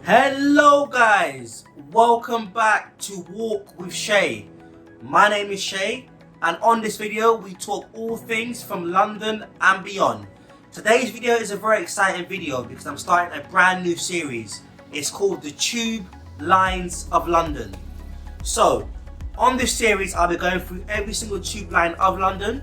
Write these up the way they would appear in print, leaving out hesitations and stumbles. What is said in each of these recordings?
Hello guys, welcome back to Walk with Shay. My name is Shay and on this video we talk all things from London and beyond. Today's video is a very exciting video because I'm starting a brand new series. It's called the Tube Lines of London. So on this series I'll be going through every single tube line of London,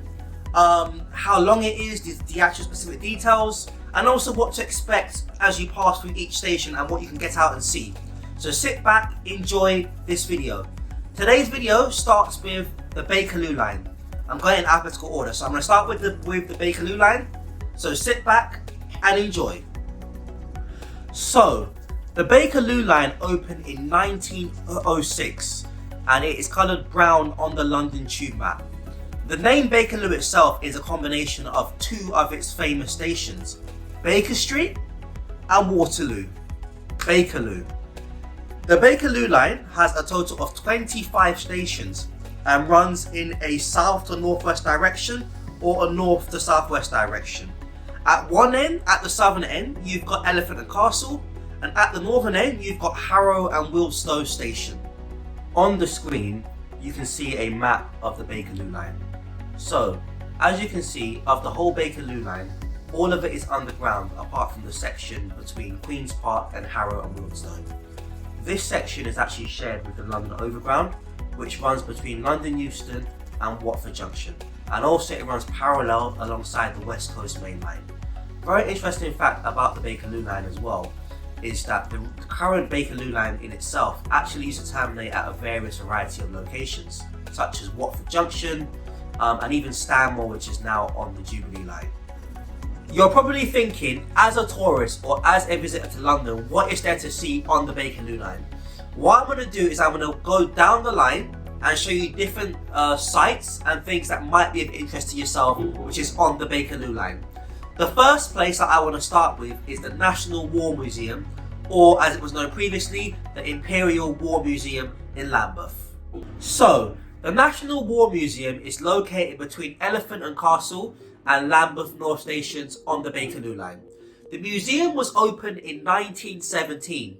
how long it is, the actual specific details, and also what to expect as you pass through each station and what you can get out and see. So sit back, enjoy this video. Today's video starts with the Bakerloo Line. I'm going in alphabetical order, so I'm going to start with the Bakerloo Line. So sit back and enjoy. So the Bakerloo Line opened in 1906 and it is coloured brown on the London tube map. The name Bakerloo itself is a combination of two of its famous stations, Baker Street and Waterloo. Bakerloo. The Bakerloo Line has a total of 25 stations and runs in a south to northwest direction or a north to southwest direction. At one end, at the southern end, you've got Elephant and Castle, and at the northern end, you've got Harrow and Wilstow Station. On the screen, you can see a map of the Bakerloo Line. So, as you can see, of the whole Bakerloo Line, all of it is underground apart from the section between Queen's Park and Harrow and Wilstow. This section is actually shared with the London Overground, which runs between London Euston and Watford Junction, and also it runs parallel alongside the West Coast Main Line. Very interesting fact about the Bakerloo Line as well is that the current Bakerloo Line in itself actually used to terminate at a various variety of locations, such as Watford Junction and even Stanmore, which is now on the Jubilee Line. You're probably thinking, as a tourist or as a visitor to London, what is there to see on the Bakerloo Line? What I'm going to do is I'm going to go down the line and show you different sites and things that might be of interest to yourself, which is on the Bakerloo Line. The first place that I want to start with is the National War Museum, or as it was known previously, the Imperial War Museum in Lambeth. So, the National War Museum is located between Elephant and Castle and Lambeth North stations on the Bakerloo Line. The museum was opened in 1917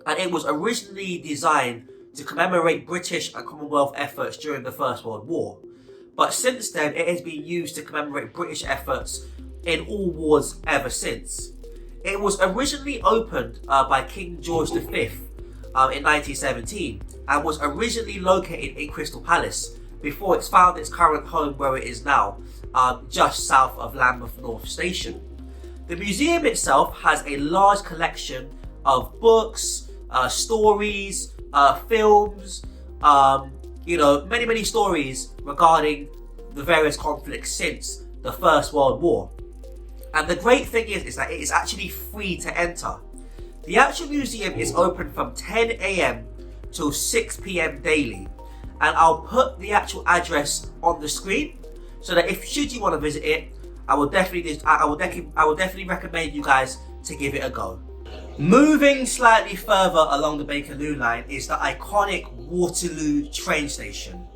and it was originally designed to commemorate British and Commonwealth efforts during the First World War. But since then it has been used to commemorate British efforts in all wars ever since. It was originally opened by King George V in 1917 and was originally located in Crystal Palace before it's found its current home where it is now, just south of Lambeth North Station. The museum itself has a large collection of books, stories, films, many stories regarding the various conflicts since the First World War. And the great thing is that it is actually free to enter. The actual museum is open from 10 AM till 6 PM daily, and I'll put the actual address on the screen so that should you want to visit it, I will definitely recommend you guys to give it a go. Moving slightly further along the Bakerloo Line is the iconic Waterloo train station.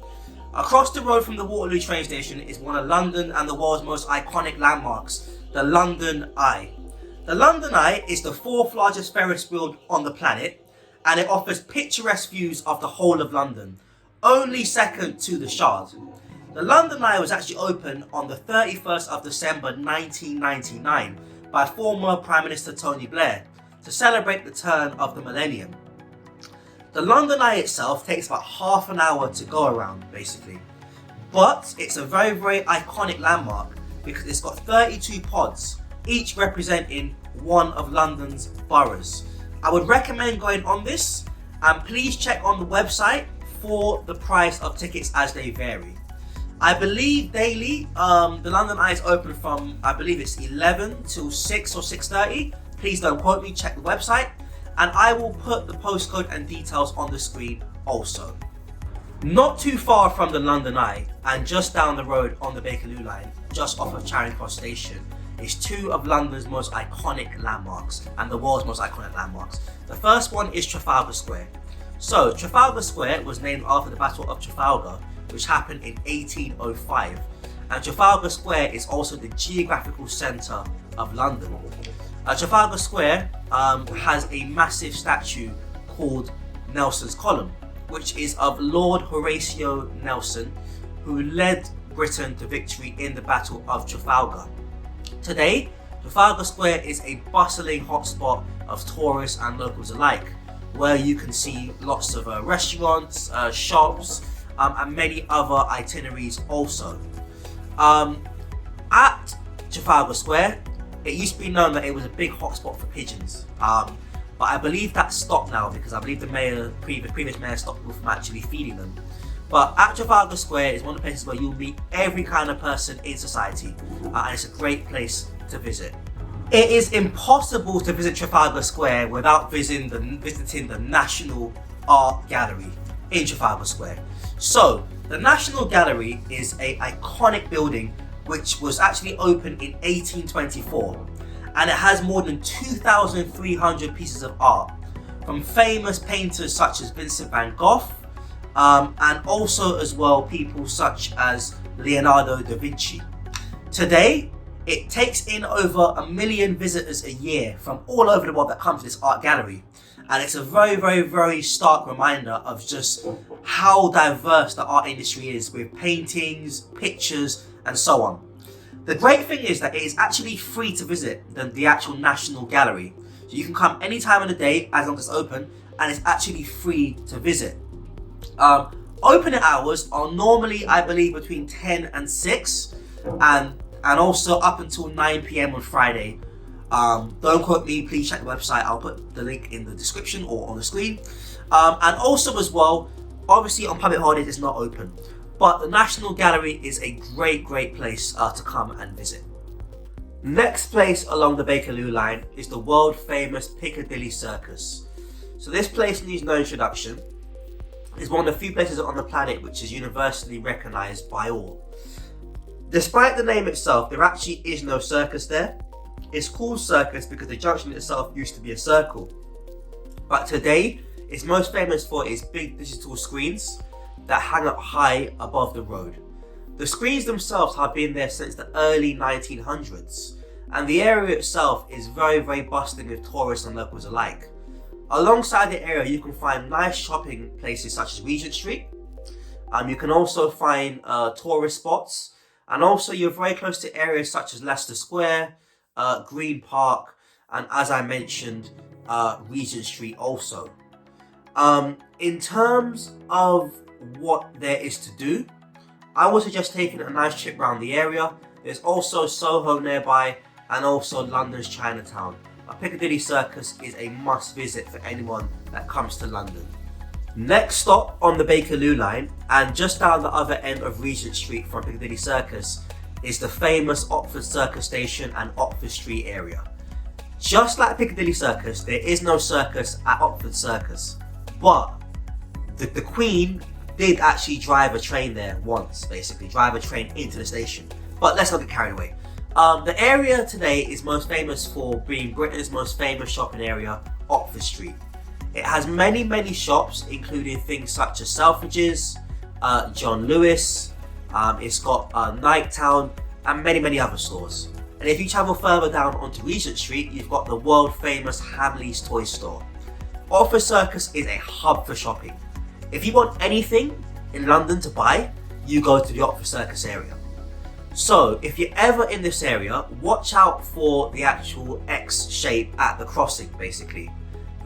Across the road from the Waterloo train station is one of London and the world's most iconic landmarks, the London Eye. The London Eye is the fourth largest Ferris wheel on the planet and it offers picturesque views of the whole of London, only second to the Shard. The London Eye was actually opened on the 31st of December 1999 by former Prime Minister Tony Blair to celebrate the turn of the millennium. The London Eye itself takes about half an hour to go around basically, but it's a very, very iconic landmark because it's got 32 pods, each representing one of London's boroughs. I would recommend going on this and please check on the website for the price of tickets as they vary. I believe daily, the London Eye is open from, I believe it's 11 till 6 or 6:30. Please don't quote me, check the website. And I will put the postcode and details on the screen also. Not too far from the London Eye and just down the road on the Bakerloo Line, just off of Charing Cross Station, is two of London's most iconic landmarks and the world's most iconic landmarks. The first one is Trafalgar Square. So Trafalgar Square was named after the Battle of Trafalgar, which happened in 1805, and Trafalgar Square is also the geographical centre of London. Trafalgar Square has a massive statue called Nelson's Column, which is of Lord Horatio Nelson, who led Britain to victory in the Battle of Trafalgar. Today, Trafalgar Square is a bustling hotspot of tourists and locals alike, where you can see lots of restaurants, shops, and many other itineraries also. At Trafalgar Square, it used to be known that it was a big hotspot for pigeons, but I believe that's stopped now because I believe the previous mayor stopped people from actually feeding them. But at Trafalgar Square is one of the places where you'll meet every kind of person in society, and it's a great place to visit. It is impossible to visit Trafalgar Square without visiting the National Art Gallery in Trafalgar Square. So, the National Gallery is an iconic building which was actually opened in 1824, and it has more than 2,300 pieces of art from famous painters such as Vincent van Gogh, and also as well people such as Leonardo da Vinci. Today, it takes in over 1 million visitors a year from all over the world that come to this art gallery. And it's a very, very, very stark reminder of just how diverse the art industry is, with paintings, pictures, and so on. The great thing is that it is actually free to visit the actual National Gallery. So you can come any time of the day as long as it's open, and it's actually free to visit. Opening hours are normally, I believe, between 10 and 6, and also up until 9 p.m. on Friday. Don't quote me, please check the website. I'll put the link in the description or on the screen. And also as well, obviously on public holidays it's not open, but the National Gallery is a great place to come and visit. Next place along the Bakerloo Line is the world famous Piccadilly Circus. So this place needs no introduction. It's one of the few places on the planet which is universally recognised by all. Despite the name itself, there actually is no circus there. It's called circus because the junction itself used to be a circle. But today, it's most famous for its big digital screens that hang up high above the road. The screens themselves have been there since the early 1900s, and the area itself is very bustling with tourists and locals alike. Alongside the area, you can find nice shopping places such as Regent Street. You can also find tourist spots, and also you're very close to areas such as Leicester Square, Green Park, and as I mentioned, Regent Street also. In terms of what there is to do, I would suggest taking a nice trip around the area. There's also Soho nearby, and also London's Chinatown. Piccadilly Circus is a must visit for anyone that comes to London. Next stop on the Bakerloo Line, and just down the other end of Regent Street from Piccadilly Circus, is the famous Oxford Circus Station and Oxford Street area. Just like Piccadilly Circus, there is no circus at Oxford Circus, but the Queen did actually drive a train there once, basically drive a train into the station. But let's not get carried away. The area today is most famous for being Britain's most famous shopping area, Oxford Street. It has many shops, including things such as Selfridges, John Lewis, it's got Nighttown, and many other stores. And if you travel further down onto Regent Street, you've got the world famous Hamley's Toy Store. Oxford Circus is a hub for shopping. If you want anything in London to buy, you go to the Oxford Circus area. So if you're ever in this area, watch out for the actual X shape at the crossing, basically.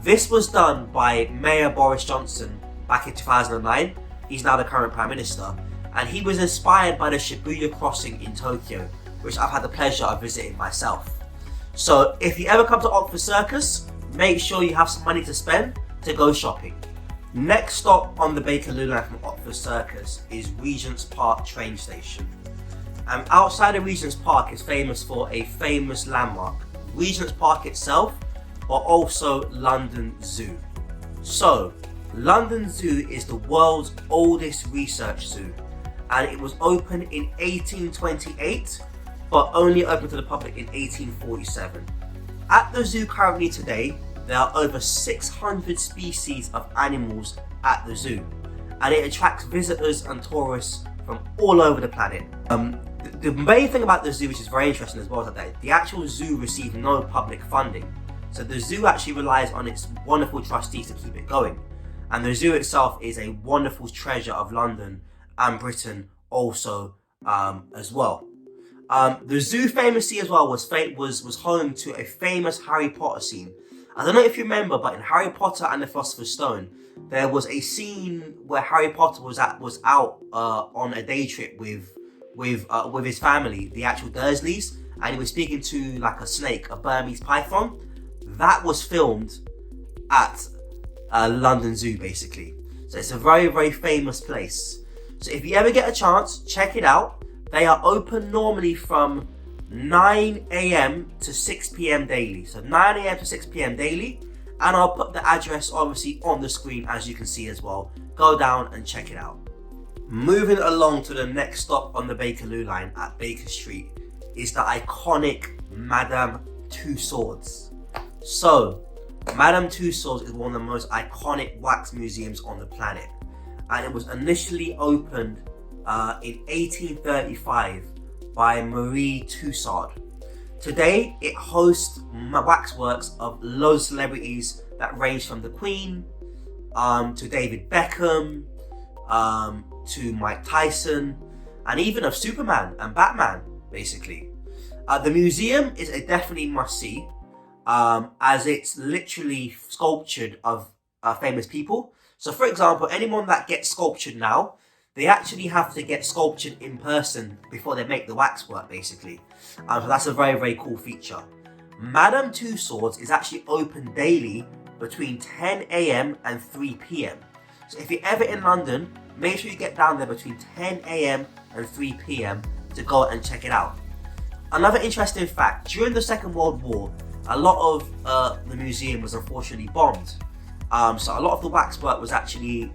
This was done by Mayor Boris Johnson back in 2009. He's now the current Prime Minister, and he was inspired by the Shibuya crossing in Tokyo, which I've had the pleasure of visiting myself. So if you ever come to Oxford Circus, make sure you have some money to spend to go shopping. Next stop on the Bakerloo Line from Oxford Circus is Regent's Park train station. And outside of Regent's Park is famous for a famous landmark, Regent's Park itself, but also London Zoo. So, London Zoo is the world's oldest research zoo, and it was opened in 1828, but only opened to the public in 1847. At the zoo currently today, there are over 600 species of animals at the zoo, and it attracts visitors and tourists from all over the planet. the main thing about the zoo, which is very interesting as well, is that the actual zoo received no public funding. So the zoo actually relies on its wonderful trustees to keep it going. And the zoo itself is a wonderful treasure of London and Britain also as well. The zoo famously as well was home to a famous Harry Potter scene. I don't know if you remember, but in Harry Potter and the Philosopher's Stone, there was a scene where Harry Potter was out on a day trip with his family, the actual Dursleys, and he was speaking to like a snake, a Burmese python. That was filmed at London Zoo, basically. So it's a very, very famous place. So if you ever get a chance, check it out. They are open normally from 9 a.m. to 6 p.m. daily. So 9 a.m. to 6 p.m. daily. And I'll put the address obviously on the screen, as you can see as well. Go down and check it out. Moving along to the next stop on the Bakerloo Line at Baker Street is the iconic Madame Tussauds. So, Madame Tussauds is one of the most iconic wax museums on the planet. And it was initially opened in 1835 by Marie Tussaud. Today, it hosts waxworks of loads of celebrities that range from the Queen to David Beckham to Mike Tyson, and even of Superman and Batman, basically. The museum is a definitely must-see, as it's literally sculptured of famous people. So, for example, anyone that gets sculptured now, they actually have to get sculptured in person before they make the waxwork, basically. So that's a very, very cool feature. Madame Tussauds is actually open daily between 10 a.m. and 3 p.m. So if you're ever in London, make sure you get down there between 10 a.m. and 3 p.m. to go and check it out. Another interesting fact, during the Second World War, a lot of the museum was unfortunately bombed. So a lot of the waxwork was actually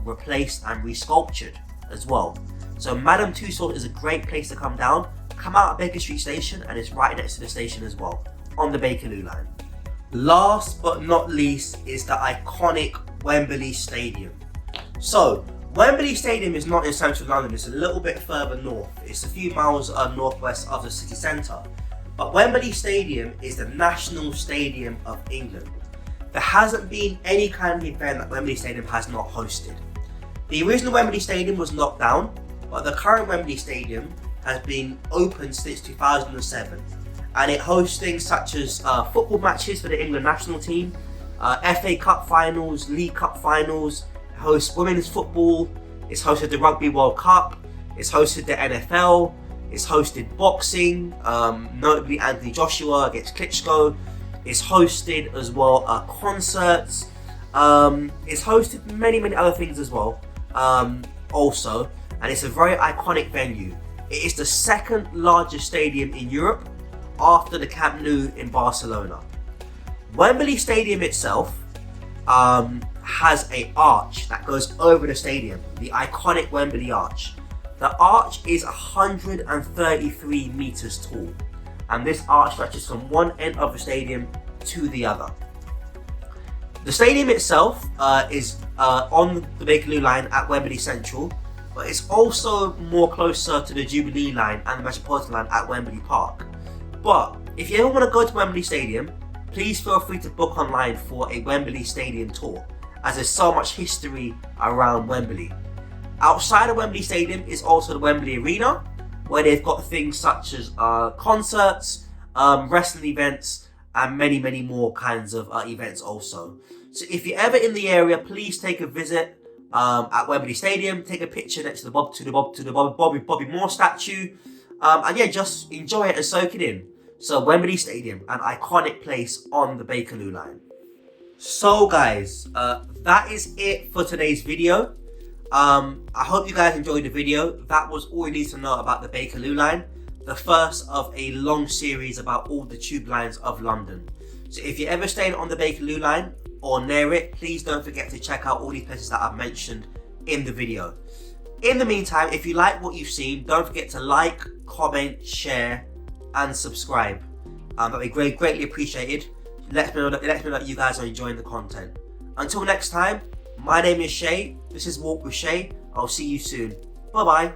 replaced and resculptured as well. So Madame Tussauds is a great place to come down. Come out at Baker Street Station, and it's right next to the station as well, on the Bakerloo Line. Last but not least is the iconic Wembley Stadium. So Wembley Stadium is not in central London, it's a little bit further north. It's a few miles northwest of the city centre. But Wembley Stadium is the national stadium of England. There hasn't been any kind of event that Wembley Stadium has not hosted. The original Wembley Stadium was knocked down, but the current Wembley Stadium has been open since 2007. And it hosts things such as football matches for the England national team, FA Cup finals, League Cup finals, it hosts women's football, it's hosted the Rugby World Cup, it's hosted the NFL, it's hosted boxing, notably Anthony Joshua against Klitschko. It's hosted as well concerts. It's hosted many other things as well also, and it's a very iconic venue. It is the second largest stadium in Europe after the Camp Nou in Barcelona. Wembley Stadium itself has an arch that goes over the stadium, the iconic Wembley Arch. The arch is 133 meters tall, and this arch stretches from one end of the stadium to the other. The stadium itself is on the Bakerloo Line at Wembley Central, but it's also more closer to the Jubilee Line and the Metropolitan Line at Wembley Park. But if you ever want to go to Wembley Stadium, please feel free to book online for a Wembley Stadium tour, as there's so much history around Wembley. Outside of Wembley Stadium is also the Wembley Arena, where they've got things such as concerts, wrestling events, and many more kinds of events also. So if you're ever in the area, please take a visit at Wembley Stadium, take a picture next to the Bobby Moore statue, and yeah, just enjoy it and soak it in. So Wembley Stadium, an iconic place on the Bakerloo Line. So guys, that is it for today's video. I hope you guys enjoyed the video. That was all you need to know about the Bakerloo Line, the first of a long series about all the tube lines of London. So if you're ever staying on the Bakerloo Line or near it, please don't forget to check out all these places that I've mentioned in the video. In the meantime, if you like what you've seen, don't forget to like, comment, share, and subscribe. That'd be greatly appreciated. Let me know that you guys are enjoying the content. Until next time, my name is Shay. This is Walk with Shay. I'll see you soon. Bye bye.